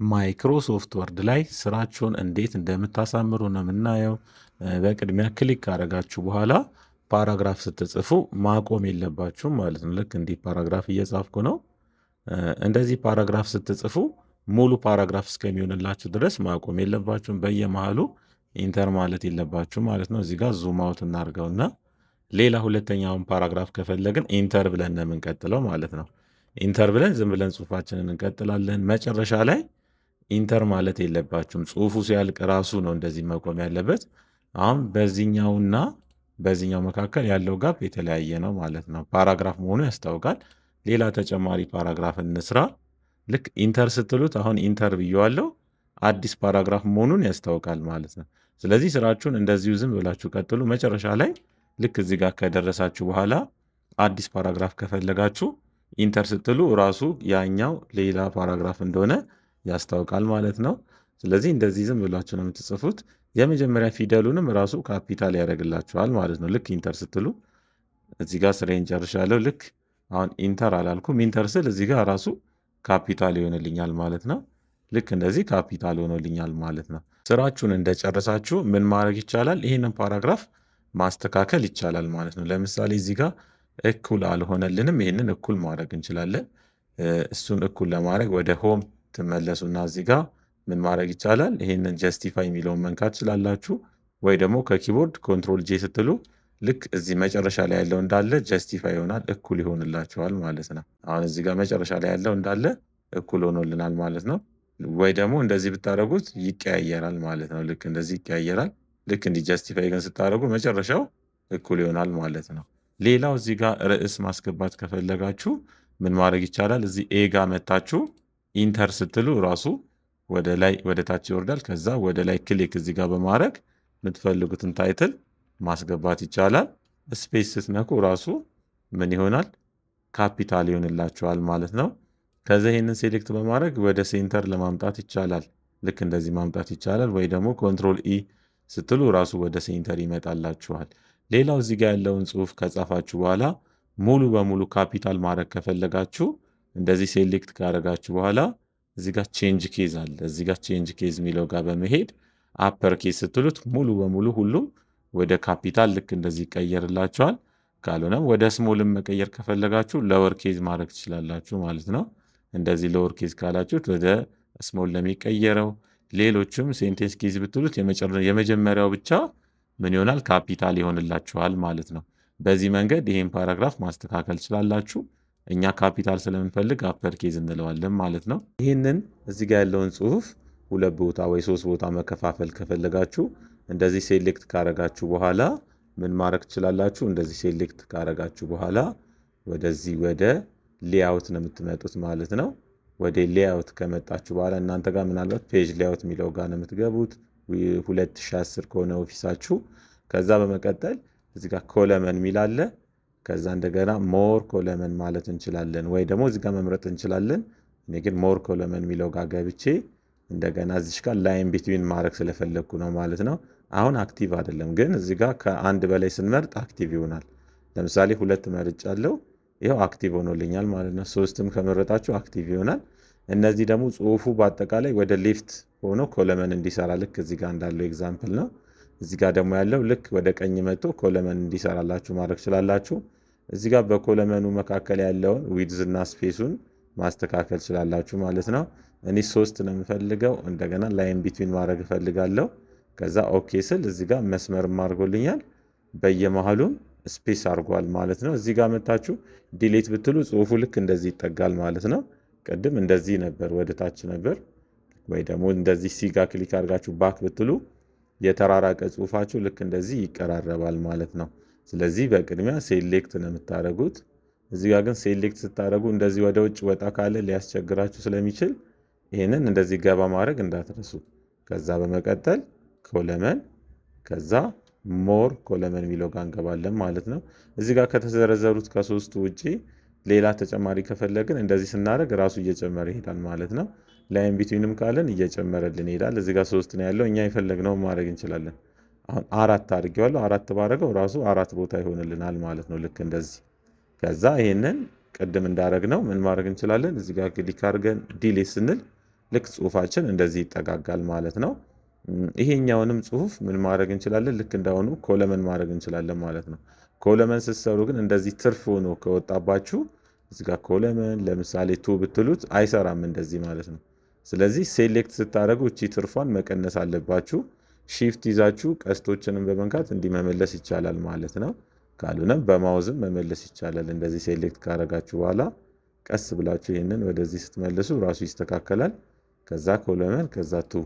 ማይክሮሶፍት ወርድ ላይ ስራችሁን እንዴት እንደምታሳምሩ ነው የምናየው። በቅድሚያ ክሊክ ካደረጋችሁ በኋላ ፓራግራፍ ስትጽፉ ማቆም የለባችሁም ማለት ነው። ልክ እንዲህ ፓራግራፍ እየጻፍኩ ነው። እንደዚህ ፓራግራፍ ስትጽፉ ሙሉ ፓራግራፍ እስከሚሆንላችሁ ድረስ ማቆም የለባችሁም። በየመሃሉ ኢንተር ማለት የለባችሁም ማለት ነው። እዚህ ጋር ዙም አውት እናድርገውና ሌላ ሁለተኛውን ፓራግራፍ ከፈለግን ኢንተር ብለን ነው የምንቀጥለው ማለት ነው። ኢንተር ብለን ዝም ብለን ጽሁፋችንን እንቀጥላለን። መጨረሻ ላይ ኢንተር ማለት የለባችሁም። ጽሁፉ ሲያልቅ ራሱ ነው እንደዚህ መቆም ያለበት። አሁን በዚህኛውና በዚህኛው መካከል ያለው ጋፕ የተለያየ ነው ማለት ነው። ፓራግራፍ መሆኑ ያስታውቃል። ሌላ ተጨማሪ ፓራግራፍ እንስራ። ልክ ኢንተር ስትሉት አሁን ኢንተር ብየዋለሁ፣ አዲስ ፓራግራፍ መሆኑን ያስታውቃል ማለት ነው። ስለዚህ ስራችሁን እንደዚሁ ዝም ብላችሁ ቀጥሉ። መጨረሻ ላይ ልክ እዚህ ጋር ከደረሳችሁ በኋላ አዲስ ፓራግራፍ ከፈለጋችሁ ኢንተር ስትሉ ራሱ ያኛው ሌላ ፓራግራፍ እንደሆነ ያስታውቃል ማለት ነው። ስለዚህ እንደዚህ ዝም ብላችሁ ነው የምትጽፉት። የመጀመሪያ ፊደሉንም ራሱ ካፒታል ያደርግላችኋል ማለት ነው። ልክ ኢንተር ስትሉ እዚህ ጋር ስራዬን ጨርሻለሁ። ልክ አሁን ኢንተር አላልኩም። ኢንተር ስል እዚህ ጋር ራሱ ካፒታል ይሆንልኛል ማለት ነው። ልክ እንደዚህ ካፒታል ሆኖልኛል ማለት ነው። ስራችሁን እንደጨረሳችሁ ምን ማድረግ ይቻላል? ይህንን ፓራግራፍ ማስተካከል ይቻላል ማለት ነው። ለምሳሌ እዚህ ጋር እኩል አልሆነልንም። ይህንን እኩል ማድረግ እንችላለን። እሱን እኩል ለማድረግ ወደ ሆም ትመለሱና እዚህ ጋር ምን ማድረግ ይቻላል? ይህንን ጀስቲፋይ የሚለውን መንካት ትችላላችሁ። ወይ ደግሞ ከኪቦርድ ኮንትሮል ጄ ስትሉ ልክ እዚህ መጨረሻ ላይ ያለው እንዳለ ጀስቲፋይ ይሆናል፣ እኩል ይሆንላችኋል ማለት ነው። አሁን እዚህ ጋር መጨረሻ ላይ ያለው እንዳለ እኩል ሆኖልናል ማለት ነው። ወይ ደግሞ እንደዚህ ብታደረጉት ይቀያየራል ማለት ነው። ልክ እንደዚህ ይቀያየራል። ልክ እንዲህ ጀስቲፋይ ግን ስታደረጉ መጨረሻው እኩል ይሆናል ማለት ነው። ሌላው እዚህ ጋር ርዕስ ማስገባት ከፈለጋችሁ ምን ማድረግ ይቻላል? እዚህ ኤ ጋር መታችሁ ኢንተር ስትሉ ራሱ ወደ ላይ ወደ ታች ይወርዳል። ከዛ ወደ ላይ ክሊክ እዚህ ጋር በማድረግ የምትፈልጉትን ታይትል ማስገባት ይቻላል። ስፔስ ስትነኩ ራሱ ምን ይሆናል? ካፒታል ይሆንላችኋል ማለት ነው። ከዛ ይህንን ሴሌክት በማድረግ ወደ ሴንተር ለማምጣት ይቻላል። ልክ እንደዚህ ማምጣት ይቻላል። ወይ ደግሞ ኮንትሮል ኢ ስትሉ ራሱ ወደ ሴንተር ይመጣላችኋል። ሌላው እዚህ ጋር ያለውን ጽሁፍ ከጻፋችሁ በኋላ ሙሉ በሙሉ ካፒታል ማድረግ ከፈለጋችሁ እንደዚህ ሴሌክት ካደረጋችሁ በኋላ እዚህ ጋር ቼንጅ ኬዝ አለ። እዚህ ጋር ቼንጅ ኬዝ የሚለው ጋር በመሄድ አፐር ኬዝ ስትሉት ሙሉ በሙሉ ሁሉም ወደ ካፒታል ልክ እንደዚህ ይቀየርላችኋል። ካልሆነም ወደ ስሞልም መቀየር ከፈለጋችሁ ለወር ኬዝ ማድረግ ትችላላችሁ ማለት ነው። እንደዚህ ለወር ኬዝ ካላችሁት ወደ ስሞል ለሚቀየረው። ሌሎችም ሴንቴንስ ኬዝ ብትሉት የመጀመሪያው ብቻ ምን ይሆናል? ካፒታል ይሆንላችኋል ማለት ነው። በዚህ መንገድ ይህን ፓራግራፍ ማስተካከል ትችላላችሁ። እኛ ካፒታል ስለምንፈልግ አፐር ኬዝ እንለዋለን ማለት ነው። ይህንን እዚህ ጋር ያለውን ጽሁፍ 2 ቦታ ወይ 3 ቦታ መከፋፈል ከፈለጋችሁ እንደዚህ ሴሌክት ካረጋችሁ በኋላ ምን ማድረግ ትችላላችሁ? እንደዚህ ሴሌክት ካረጋችሁ በኋላ ወደዚህ ወደ ሌአውት ነው የምትመጡት ማለት ነው። ወደ ሌአውት ከመጣችሁ በኋላ እናንተ ጋር ምናልባት ፔጅ ሌአውት የሚለው ጋር ነው የምትገቡት 2010 ከሆነ ኦፊሳችሁ። ከዛ በመቀጠል እዚህ ጋር ኮለመን የሚል አለ። ከዛ እንደገና ሞር ኮለመን ማለት እንችላለን፣ ወይ ደግሞ እዚህ ጋር መምረጥ እንችላለን። እኔ ግን ሞር ኮለመን የሚለው ጋር ገብቼ እንደገና እዚህ ጋር ላይን ቢትዊን ማድረግ ስለፈለግኩ ነው ማለት ነው። አሁን አክቲቭ አይደለም፣ ግን እዚህ ጋር ከአንድ በላይ ስንመርጥ አክቲቭ ይሆናል። ለምሳሌ 2 መርጫለሁ፣ ይኸው አክቲቭ ሆኖልኛል ማለት ነው። 3ም ከመረጣችሁ አክቲቭ ይሆናል። እነዚህ ደግሞ ጽሁፉ በአጠቃላይ ወደ ሌፍት ሆኖ ኮለመን እንዲሰራ ልክ እዚህ ጋር እንዳለው ኤግዛምፕል ነው። እዚህ ጋር ደግሞ ያለው ልክ ወደ ቀኝ መጥቶ ኮለመን እንዲሰራላችሁ ማድረግ ትችላላችሁ። እዚህ ጋር በኮለመኑ መካከል ያለውን ዊድዝ እና ስፔሱን ማስተካከል ትችላላችሁ ማለት ነው። እኔ 3 ነው የምፈልገው። እንደገና ላይን ቢትዊን ማድረግ እፈልጋለሁ። ከዛ ኦኬ ስል እዚህ ጋር መስመርም አድርጎልኛል፣ በየመሃሉም ስፔስ አድርጓል ማለት ነው። እዚህ ጋር መታችሁ ዲሌት ብትሉ ጽሁፉ ልክ እንደዚህ ይጠጋል ማለት ነው። ቅድም እንደዚህ ነበር፣ ወደ ታች ነበር። ወይ ደግሞ እንደዚህ ሲጋ ክሊክ አድርጋችሁ ባክ ብትሉ የተራራቀ ጽሁፋችሁ ልክ እንደዚህ ይቀራረባል ማለት ነው። ስለዚህ በቅድሚያ ሴሌክት ነው የምታደርጉት። እዚህ ጋር ግን ሴሌክት ስታደርጉ እንደዚህ ወደ ውጭ ወጣ ካለ ሊያስቸግራችሁ ስለሚችል ይህንን እንደዚህ ገባ ማድረግ እንዳትረሱ። ከዛ በመቀጠል ኮለመን፣ ከዛ ሞር ኮለመን የሚለው ጋር እንገባለን ማለት ነው። እዚህ ጋር ከተዘረዘሩት ከ3ቱ ውጪ ሌላ ተጨማሪ ከፈለግን እንደዚህ ስናደርግ ራሱ እየጨመረ ይሄዳል ማለት ነው። ላይን ቢትዊንም ካለን እየጨመረልን ይሄዳል። እዚህ ጋር 3 ነው ያለው፣ እኛ የፈለግነውን ማድረግ እንችላለን። አሁን 4 አድርጌዋለሁ። 4 ባደረገው ራሱ 4 ቦታ ይሆንልናል ማለት ነው። ልክ እንደዚህ። ከዛ ይሄንን ቅድም እንዳደረግነው ምን ማድረግ እንችላለን? እዚህ ጋር ክሊክ አድርገን ዲሌት ስንል ልክ ጽሁፋችን እንደዚህ ይጠጋጋል ማለት ነው። ይሄኛውንም ጽሁፍ ምን ማድረግ እንችላለን? ልክ እንዳሁኑ ኮለመን ማድረግ እንችላለን ማለት ነው። ኮለመን ስትሰሩ ግን እንደዚህ ትርፍ ሆኖ ከወጣባችሁ እዚህ ጋር ኮለመን ለምሳሌ ቱ ብትሉት አይሰራም እንደዚህ ማለት ነው። ስለዚህ ሴሌክት ስታደርጉ እቺ ትርፏን መቀነስ አለባችሁ። ሺፍት ይዛችሁ ቀስቶችንም በመንካት እንዲህ መመለስ ይቻላል ማለት ነው። ካልሆነም በማውዝም መመለስ ይቻላል። እንደዚህ ሴሌክት ካደረጋችሁ በኋላ ቀስ ብላችሁ ይህንን ወደዚህ ስትመልሱ ራሱ ይስተካከላል። ከዛ ኮለመን ከዛ ቱ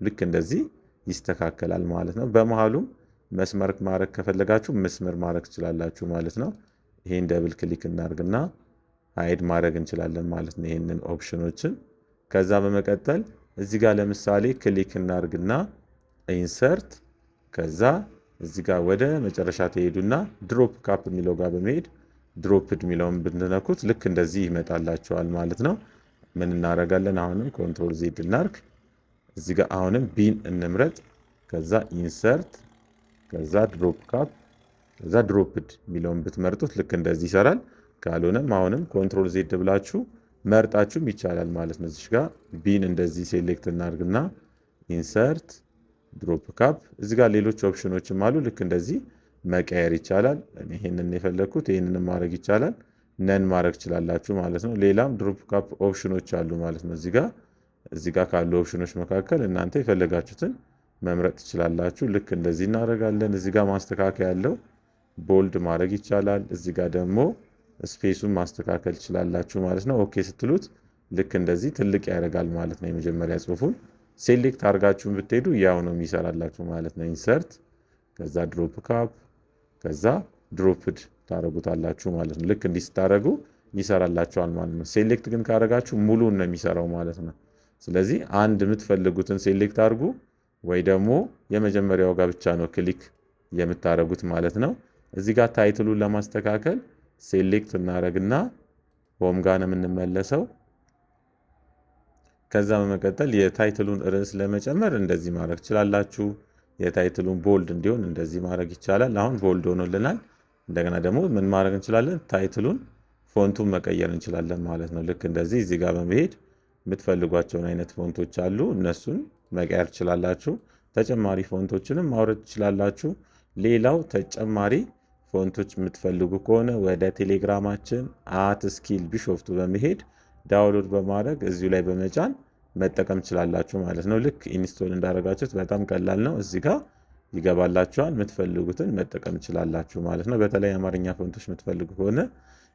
ልክ እንደዚህ ይስተካከላል ማለት ነው። በመሃሉም መስመር ማድረግ ከፈለጋችሁ መስመር ማድረግ ትችላላችሁ ማለት ነው። ይሄን ደብል ክሊክ እናርግና ሃይድ ማድረግ እንችላለን ማለት ነው ይሄንን ኦፕሽኖችን። ከዛ በመቀጠል እዚህ ጋር ለምሳሌ ክሊክ እናርግና ኢንሰርት ከዛ እዚህ ጋር ወደ መጨረሻ ትሄዱና ድሮፕ ካፕ የሚለው ጋር በመሄድ ድሮፕድ የሚለውን ብትነኩት ልክ እንደዚህ ይመጣላችኋል ማለት ነው። ምን እናደርጋለን? አሁንም ኮንትሮል ዜድ እናርግ። እዚህ ጋር አሁንም ቢን እንምረጥ። ከዛ ኢንሰርት ከዛ ድሮፕ ካፕ ከዛ ድሮፕድ የሚለውን ብትመርጡት ልክ እንደዚህ ይሰራል። ካልሆነም አሁንም ኮንትሮል ዜድ ብላችሁ መርጣችሁም ይቻላል ማለት ነው። እዚህ ጋር ቢን እንደዚህ ሴሌክት እናርግና ኢንሰርት ድሮፕ ካፕ እዚህ ጋር ሌሎች ኦፕሽኖችም አሉ። ልክ እንደዚህ መቀየር ይቻላል። ይሄንን የፈለግኩት ይሄንን ማድረግ ይቻላል። ነን ማድረግ ትችላላችሁ ማለት ነው። ሌላም ድሮፕ ካፕ ኦፕሽኖች አሉ ማለት ነው። እዚህ ጋር ካሉ ኦፕሽኖች መካከል እናንተ የፈለጋችሁትን መምረጥ ትችላላችሁ። ልክ እንደዚህ እናደርጋለን። እዚህ ጋር ማስተካከያ ያለው ቦልድ ማድረግ ይቻላል። እዚህ ጋር ደግሞ ስፔሱን ማስተካከል ትችላላችሁ ማለት ነው። ኦኬ ስትሉት ልክ እንደዚህ ትልቅ ያደርጋል ማለት ነው። የመጀመሪያ ጽሁፉን ሴሌክት አድርጋችሁን ብትሄዱ ያው ነው የሚሰራላችሁ ማለት ነው። ኢንሰርት ከዛ ድሮፕ ካፕ ከዛ ድሮፕድ ታደርጉታላችሁ ማለት ነው። ልክ እንዲህ ስታደርጉ ይሰራላችኋል ማለት ነው። ሴሌክት ግን ካደረጋችሁ ሙሉን ነው የሚሰራው ማለት ነው። ስለዚህ አንድ የምትፈልጉትን ሴሌክት አድርጉ ወይ ደግሞ የመጀመሪያው ጋር ብቻ ነው ክሊክ የምታደርጉት ማለት ነው። እዚህ ጋር ታይትሉን ለማስተካከል ሴሌክት እናደርግና ሆም ጋር ነው የምንመለሰው። ከዛ በመቀጠል የታይትሉን ርዕስ ለመጨመር እንደዚህ ማድረግ ትችላላችሁ። የታይትሉን ቦልድ እንዲሆን እንደዚህ ማድረግ ይቻላል። አሁን ቦልድ ሆኖልናል። እንደገና ደግሞ ምን ማድረግ እንችላለን? ታይትሉን ፎንቱን መቀየር እንችላለን ማለት ነው። ልክ እንደዚህ እዚህ ጋር በመሄድ የምትፈልጓቸውን አይነት ፎንቶች አሉ፣ እነሱን መቀየር ትችላላችሁ። ተጨማሪ ፎንቶችንም ማውረድ ትችላላችሁ። ሌላው ተጨማሪ ፎንቶች የምትፈልጉ ከሆነ ወደ ቴሌግራማችን @ስኪል ቢሾፍቱ በመሄድ ዳውንሎድ በማድረግ እዚሁ ላይ በመጫን መጠቀም ትችላላችሁ ማለት ነው። ልክ ኢንስቶል እንዳደረጋችሁት በጣም ቀላል ነው። እዚህ ጋር ይገባላችኋል። የምትፈልጉትን መጠቀም ትችላላችሁ ማለት ነው። በተለይ አማርኛ ፎንቶች የምትፈልጉ ከሆነ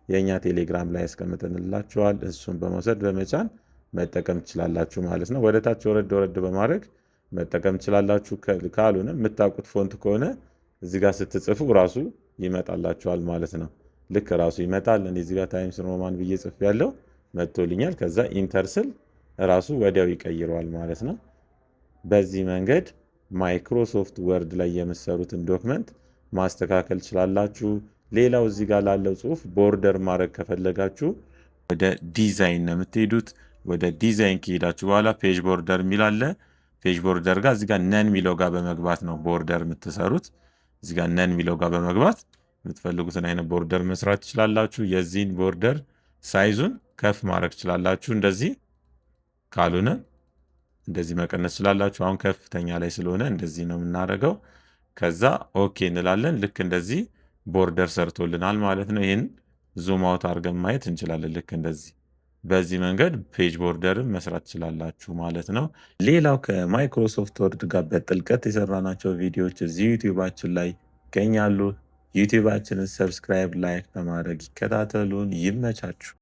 የእኛ ቴሌግራም ላይ ያስቀምጥንላችኋል። እሱን በመውሰድ በመጫን መጠቀም ትችላላችሁ ማለት ነው። ወደ ታች ወረድ ወረድ በማድረግ መጠቀም ትችላላችሁ። ካልሆነ የምታውቁት ፎንት ከሆነ እዚህ ጋር ስትጽፉ ራሱ ይመጣላችኋል ማለት ነው። ልክ ራሱ ይመጣል። እኔ እዚህ ጋር ታይምስ ሮማን ብዬ ጽፍ ያለው መጥቶልኛል። ከዛ ኢንተር ስል ራሱ ወዲያው ይቀይረዋል ማለት ነው። በዚህ መንገድ ማይክሮሶፍት ወርድ ላይ የምትሰሩትን ዶክመንት ማስተካከል ትችላላችሁ። ሌላው እዚህ ጋር ላለው ጽሁፍ ቦርደር ማድረግ ከፈለጋችሁ ወደ ዲዛይን ነው የምትሄዱት። ወደ ዲዛይን ከሄዳችሁ በኋላ ፔጅ ቦርደር የሚል አለ። ፔጅ ቦርደር ጋር እዚህ ጋር ነን የሚለው ጋር በመግባት ነው ቦርደር የምትሰሩት። እዚህ ጋር ነን የሚለው ጋር በመግባት የምትፈልጉትን አይነት ቦርደር መስራት ትችላላችሁ። የዚህን ቦርደር ሳይዙን ከፍ ማድረግ ትችላላችሁ እንደዚህ፣ ካልሆነ እንደዚህ መቀነስ ትችላላችሁ። አሁን ከፍተኛ ላይ ስለሆነ እንደዚህ ነው የምናደርገው። ከዛ ኦኬ እንላለን። ልክ እንደዚህ ቦርደር ሰርቶልናል ማለት ነው። ይህን ዙም አውት አድርገን ማየት እንችላለን። ልክ እንደዚህ በዚህ መንገድ ፔጅ ቦርደርን መስራት ትችላላችሁ ማለት ነው። ሌላው ከማይክሮሶፍት ወርድ ጋር በጥልቀት የሰራናቸው ቪዲዮዎች እዚህ ዩቲዩባችን ላይ ይገኛሉ። ዩቲዩባችንን ሰብስክራይብ፣ ላይክ በማድረግ ይከታተሉን። ይመቻችሁ።